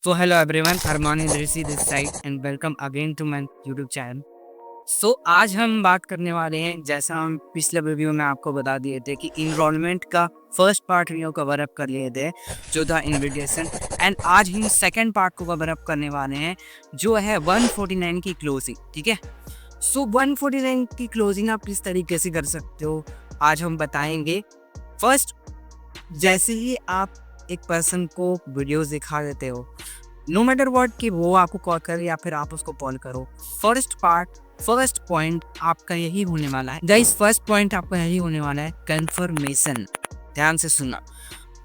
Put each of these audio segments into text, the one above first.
So hello everyone, Arman Idrisi this side and welcome again to my YouTube channel. So आज हम बात करने वाले हैं, जैसा हम पिछले वीडियो में आपको बता दिए थे कि इनरोलमेंट का first part video cover up कर लिए थे जो था इन्विटेशन, एंड आज हम सेकंड पार्ट को कवर अप करने वाले हैं जो है 149 की क्लोजिंग। ठीक है, सो 149 की क्लोजिंग आप किस तरीके से कर सकते हो आज हम बताएंगे। फर्स्ट, जैसे ही आप एक पर्सन को वीडियोस दिखा देते हो, नो मैटर व्हाट, कि वो आपको कॉल करे या फिर आप उसको कॉल करो, फर्स्ट पॉइंट आपका यही होने वाला है गाइस। फर्स्ट पॉइंट आपका यही होने वाला है कंफर्मेशन। ध्यान से सुनना,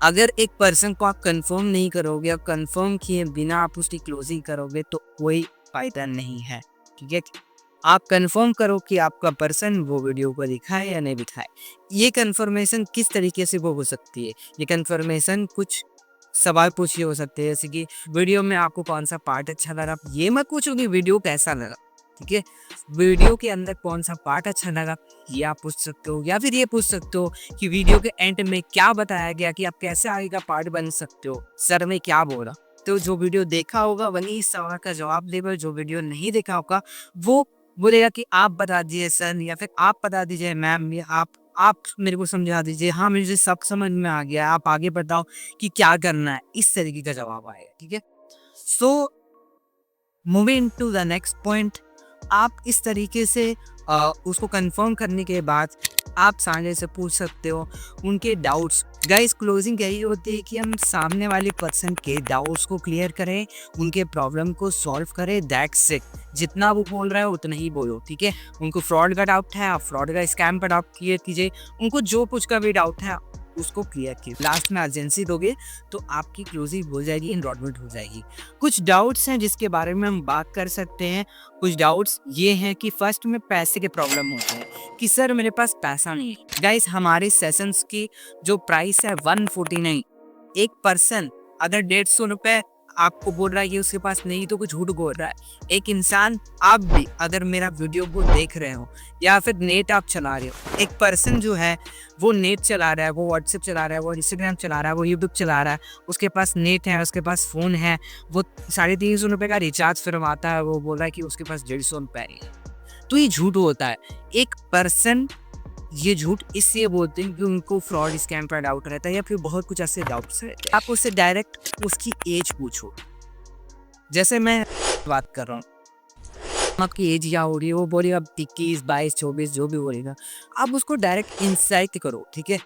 अगर एक पर्सन को आप कंफर्म नहीं करोगे और कंफर्म किए बिना आप उसकी क्लोजिंग करोगे तो कोई फायदा नहीं है। ठीक है, आप कंफर्म करो कि आपका पर्सन वो वीडियो को दिखाए या नहीं दिखाए। ये कंफर्मेशन किस तरीके से वो हो सकती है? ये कंफर्मेशन कुछ सवाल पूछिए हो सकते हैं, जैसे कि वीडियो में आपको कौन सा पार्ट अच्छा लगा। ये मत पूछो कि वीडियो कैसा लगा, ठीक है, वीडियो के अंदर कौन सा पार्ट अच्छा लगा ये आप पूछ सकते हो, या फिर ये पूछ सकते हो कि वीडियो के एंड में क्या बताया गया कि आप कैसे आगे का पार्ट बन सकते हो, सर में क्या बोला। तो जो वीडियो देखा होगा वही इस सवाल का जवाब देगा, जो वीडियो नहीं देखा होगा वो बोलेगा कि आप बता दीजिए सर, या फिर आप बता दीजिए मैम, या आप मेरे को समझा दीजिए, हाँ मुझे सब समझ में आ गया, आप आगे बताओ कि क्या करना है। इस तरीके का जवाब आएगा। ठीक है, so moving to the next point, आप इस तरीके से उसको कंफर्म करने के बाद आप सामने से पूछ सकते हो उनके डाउट्स। गाइस, क्लोजिंग यही होती है कि हम सामने वाले पर्सन के डाउट्स को क्लियर करें, उनके प्रॉब्लम को सॉल्व करें। That's it. जितना वो बोल रहा है उतना ही बोलो। ठीक है, उनको फ्रॉड का डाउट है, आप फ्रॉड का स्कैम का डाउट क्लियर कीजिए, उनको जो कुछ का भी डाउट है उसको क्लियर कीजिए। लास्ट में एजेंसी दोगे तो आपकी क्लोजिंग हो जाएगी, एनरोलमेंट हो जाएगी। कुछ डाउट्स हैं जिसके बारे में हम बात कर सकते हैं। कुछ डाउट्स ये हैं कि फर्स्ट में पैसे के प्रॉब्लम होते हैं कि सर मेरे पास पैसा नहीं है। गाइस, हमारे सेशंस की जो प्राइस है 149, एक पर्सन अगर 150 रुपए आपको बोल रहा है कि उसके पास नहीं तो कुछ झूठ बोल रहा है। एक इंसान, आप भी अगर मेरा वीडियो को देख रहे हो या फिर नेट आप चला रहे हो, एक पर्सन जो है वो नेट चला रहा है, वो व्हाट्सएप चला रहा है, वो इंस्टाग्राम चला रहा है, वो यूट्यूब चला रहा है, उसके पास नेट है, उसके पास फ़ोन है, वो 350 रुपये का रिचार्ज फिरवाता है, वो बोल रहा है कि उसके पास 150 रुपये है, तो ये झूठ होता है। एक पर्सन ये झूठ इसलिए बोलते हैं कि उनको फ्रॉड स्कैम पर डाउट रहता है या फिर बहुत कुछ ऐसे डाउट्स रहते हैं। आप उससे डायरेक्ट उसकी एज पूछो। जैसे मैं बात कर रहा हूँ, आपकी एज क्या हो रही है, वो बोलेगा 21, 22, 24 जो भी बोलेगा, आप उसको डायरेक्ट इंसल्ट करो। ठीक है,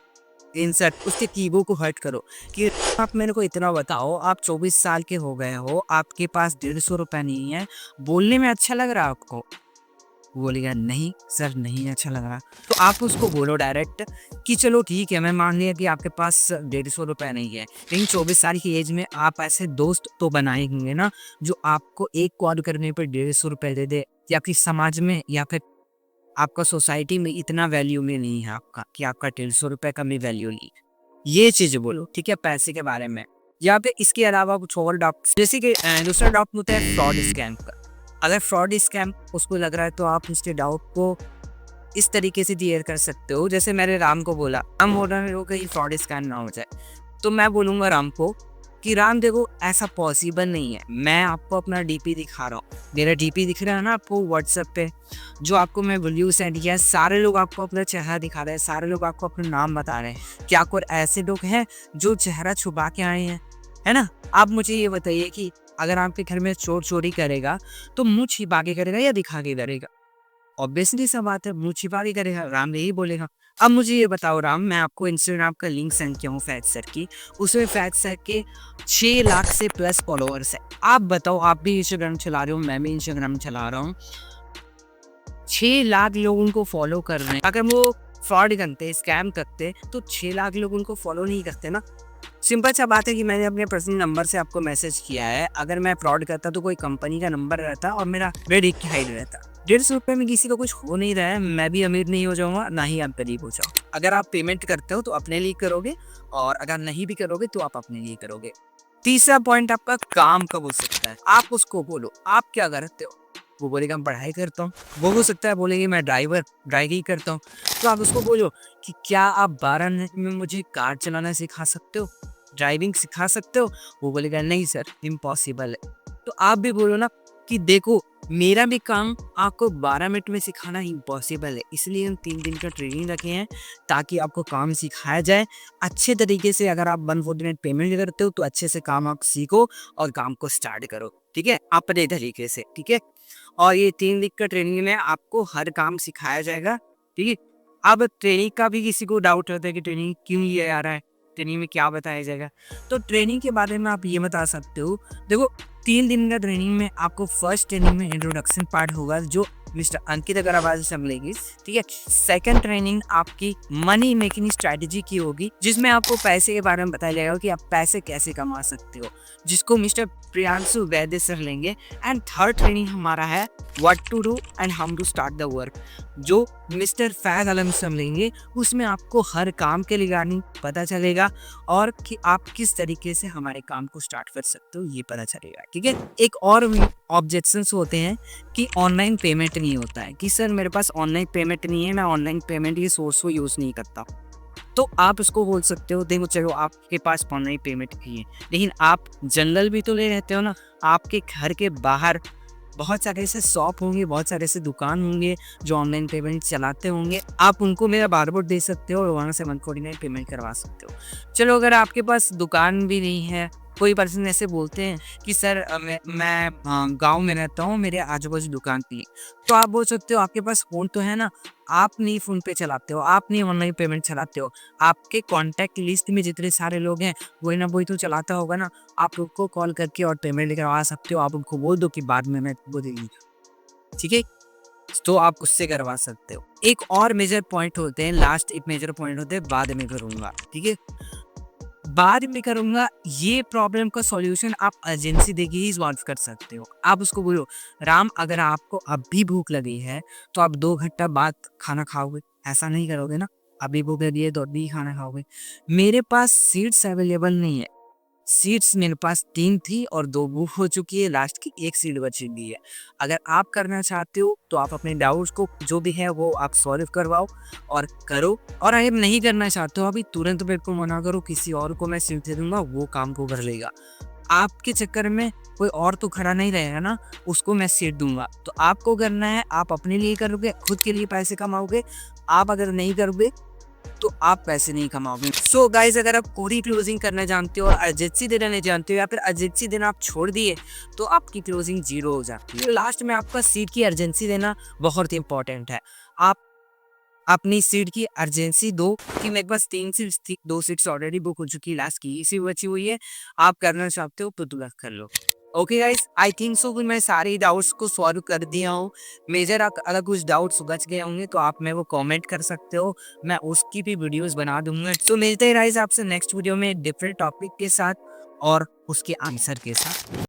इंसल्ट, उसके कीगो को हर्ट करो कि आप मेरे को इतना बताओ, आप 24 साल के हो गए हो, आपके पास 150 रुपये नहीं है, बोलने में अच्छा लग रहा है आपको? बोलेगा नहीं सर, नहीं अच्छा लग रहा। तो आप उसको बोलो डायरेक्ट कि चलो ठीक है, मैं मान लिया कि आपके पास 150 रुपये नहीं है, लेकिन 24 साल की एज में आप ऐसे दोस्त तो बनाएंगे ना जो आपको एक कॉल करने पर 150 रुपये दे दे, या फिर समाज में या फिर आपका सोसाइटी में इतना वैल्यू में नहीं है आपका कि आपका 150 रुपये का भी वैल्यू नहीं। ये चीज़ बोलो। ठीक है, पैसे के बारे में। या फिर इसके अलावा कुछ और डाउट, जैसे कि दूसरा डाउट होता है फ्रॉड स्कैम का। अगर फ्रॉड स्कैम उसको लग रहा है तो आप उसके डाउट को इस तरीके से क्लियर कर सकते हो। जैसे मैंने राम को बोला, राम बोल रहा है कहीं फ्रॉड स्कैम ना हो जाए, तो मैं बोलूँगा राम को कि राम देखो ऐसा पॉसिबल नहीं है। मैं आपको अपना डीपी दिखा रहा हूँ, मेरा डीपी दिख रहा है ना आपको व्हाट्सएप पे, जो आपको मैं वीडियो सेंड किया है, सारे लोग आपको अपना चेहरा दिखा रहे हैं, सारे लोग आपको अपना नाम बता रहे हैं। क्या कोई ऐसे लोग हैं जो चेहरा छुपा के आए हैं? है ना? आप मुझे ये बताइए कि अगर आपके घर में चोर चोरी करेगा तो मुंह छिपा के करेगा या दिखा के करेगा? ऑब्वियसली सा बात है, मुंह छिपा के करेगा। राम यही बोलेगा। अब मुझे ये बताओ राम, मैं आपको इंस्टाग्राम का लिंक सेंड किया हूँ फैक्ट सर की, उसमें फैक्ट सर के 6 लाख से प्लस फॉलोअर्स है। आप बताओ, आप भी इंस्टाग्राम चला रहे हो, मैं भी इंस्टाग्राम चला रहा हूँ, 6 लाख लोग उनको फॉलो कर रहे हैं। अगर वो फ्रॉड करते, स्कैम करते तो 6 लाख लोग उनको फॉलो नहीं करते ना। सिंपल सा बात है कि मैंने अपने पर्सनल नंबर से आपको मैसेज किया है। अगर मैं फ्रॉड करता तो कोई कंपनी का नंबर रहता और मेरा रेड हाइड रहता। 150 रुपये में किसी का कुछ हो नहीं रहा है, मैं भी अमीर नहीं हो जाऊंगा, ना ही आप गरीब हो जाओ। अगर आप पेमेंट करते हो तो अपने लिए करोगे, और अगर नहीं भी करोगे तो आप अपने लिए करोगे। तीसरा पॉइंट आपका काम कब हो सकता है। आप उसको बोलो आप क्या करते हो, वो बोलेगा मैं पढ़ाई करता हूँ। वो हो सकता है बोलेगी मैं ड्राइविंग करता हूँ। तो आप उसको बोलो कि क्या आप 12 मिनट में मुझे कार चलाना सिखा सकते हो? ड्राइविंग सिखा सकते हो? वो बोलेगा नहीं सर, इम्पॉसिबल है। तो आप भी बोलो ना कि देखो मेरा भी काम आपको 12 मिनट में सिखाना इम्पॉसिबल है, इसलिए हम 3 दिन का ट्रेनिंग रखे हैं ताकि आपको काम सिखाया जाए अच्छे तरीके से। अगर आप 149 पेमेंट करते हो तो अच्छे से काम आप सीखो और काम को स्टार्ट करो, ठीक है, अपने तरीके से, ठीक है। और ये 3 वीक का ट्रेनिंग में आपको हर काम सिखाया जाएगा, ठीक है। अब ट्रेनिंग का भी किसी को डाउट होता है कि ट्रेनिंग क्यों लिया जा रहा है, ट्रेनिंग में क्या बताया जाएगा, तो ट्रेनिंग के बारे में आप ये बता सकते हो। देखो 3 दिन का ट्रेनिंग में आपको फर्स्ट ट्रेनिंग में इंट्रोडक्शन पार्ट होगा जो मिस्टर अंकित अग्रवाल से मिलेगी, ठीक है। सेकंड ट्रेनिंग आपकी मनी मेकिंग स्ट्रेटजी की होगी जिसमें आपको पैसे के बारे में बताया जाएगा कि आप पैसे कैसे कमा सकते हो, जिसको मिस्टर प्रियांशु वैद्य सर लेंगे। एंड थर्ड ट्रेनिंग हमारा है what to do and how to start the work, जो मिस्टर फैज आलम सर लेंगे। उसमें आपको हर काम के रिगार्डिंग पता चलेगा और कि आप किस तरीके से हमारे काम को स्टार्ट कर सकते हो ये पता चलेगा, ठीक है। एक और ऑब्जेक्शंस होते हैं कि ऑनलाइन पेमेंट नहीं होता है, कि सर मेरे पास ऑनलाइन पेमेंट नहीं है, मैं ऑनलाइन पेमेंट ये सोर्स को यूज़ नहीं करता। तो आप इसको बोल सकते हो देखो चलो आपके पास ऑनलाइन पेमेंट की है, लेकिन आप जनरल भी तो ले रहते हो ना। आपके घर के बाहर बहुत सारे ऐसे शॉप होंगे, बहुत सारे ऐसे दुकान होंगे जो ऑनलाइन पेमेंट चलाते होंगे। आप उनको मेरा बारकोड दे सकते हो और वहाँ से 149 पेमेंट करवा सकते हो। चलो अगर आपके पास दुकान भी नहीं है, कोई पर्सन ऐसे बोलते हैं कि सर मैं गांव में रहता हूँ, मेरे आजू बाजू दुकान थी, तो आप बोल सकते हो आपके पास फ़ोन तो है ना, आप नहीं फ़ोन पे चलाते हो, आप नहीं ऑनलाइन पेमेंट चलाते हो, आपके कॉन्टैक्ट लिस्ट में जितने सारे लोग हैं वही ना वही तो चलाता होगा ना। आप उनको कॉल करके और पेमेंट करवा सकते हो। आप उनको बोल दो कि बाद में मैं वो दे दूँगा, ठीक है। तो आप उससे करवा सकते हो। एक और मेजर पॉइंट होते हैं, लास्ट एक मेजर पॉइंट होते हैं बाद में करूँगा, ठीक है। बाद में करूँगा ये प्रॉब्लम का सॉल्यूशन आप एजेंसी देके ही सॉल्व कर सकते हो। आप उसको बोलो राम अगर आपको अभी भूख लगी है तो आप 2 घंटा बाद खाना खाओगे, ऐसा नहीं करोगे ना। अभी भूख लगी है तो अभी खाना खाओगे। मेरे पास सीट्स अवेलेबल नहीं है, सीट्स मेरे पास 3 थी और 2 बुक हो चुकी है, लास्ट की 1 सीट बची हुई है। अगर आप करना चाहते हो तो आप अपने डाउट्स को जो भी है वो आप सॉल्व करवाओ और करो। और अगर नहीं करना चाहते हो अभी तुरंत मेरे को मना करो, किसी और को मैं सीट दे दूंगा, वो काम को कर लेगा। आपके चक्कर में कोई और तो खड़ा नहीं रहेगा ना, उसको मैं सीट दूंगा। तो आपको करना है, आप अपने लिए करोगे, खुद के लिए पैसे कमाओगे। आप अगर नहीं करोगे तो आप पैसे नहीं कमाओगे। सो गाइज अगर आप पूरी क्लोजिंग करना जानते हो और अर्जेंसी देना नहीं जानते हो या फिर अर्जेंसी देना आप छोड़ दिए तो आपकी क्लोजिंग 0 हो जाती है। लास्ट में आपका सीट की अर्जेंसी देना बहुत ही इंपॉर्टेंट है। आप अपनी सीट की अर्जेंसी दो कि मेरे पास 3 सीट्स थी, 2 सीट्स ऑलरेडी बुक हो चुकी है, लास्ट की इसी बची हुई है, आप करना चाहते हो तो तुरंत कर लो। Okay guys, I think so कि मैं सारे डाउट्स को सॉल्व कर दिया हूँ। मेजर अगर कुछ डाउट्स बच गए होंगे तो आप मैं वो कमेंट कर सकते हो, मैं उसकी भी वीडियोस बना दूंगा। तो मिलते हैं गाइस आपसे नेक्स्ट वीडियो में डिफरेंट टॉपिक के साथ और उसके आंसर के साथ।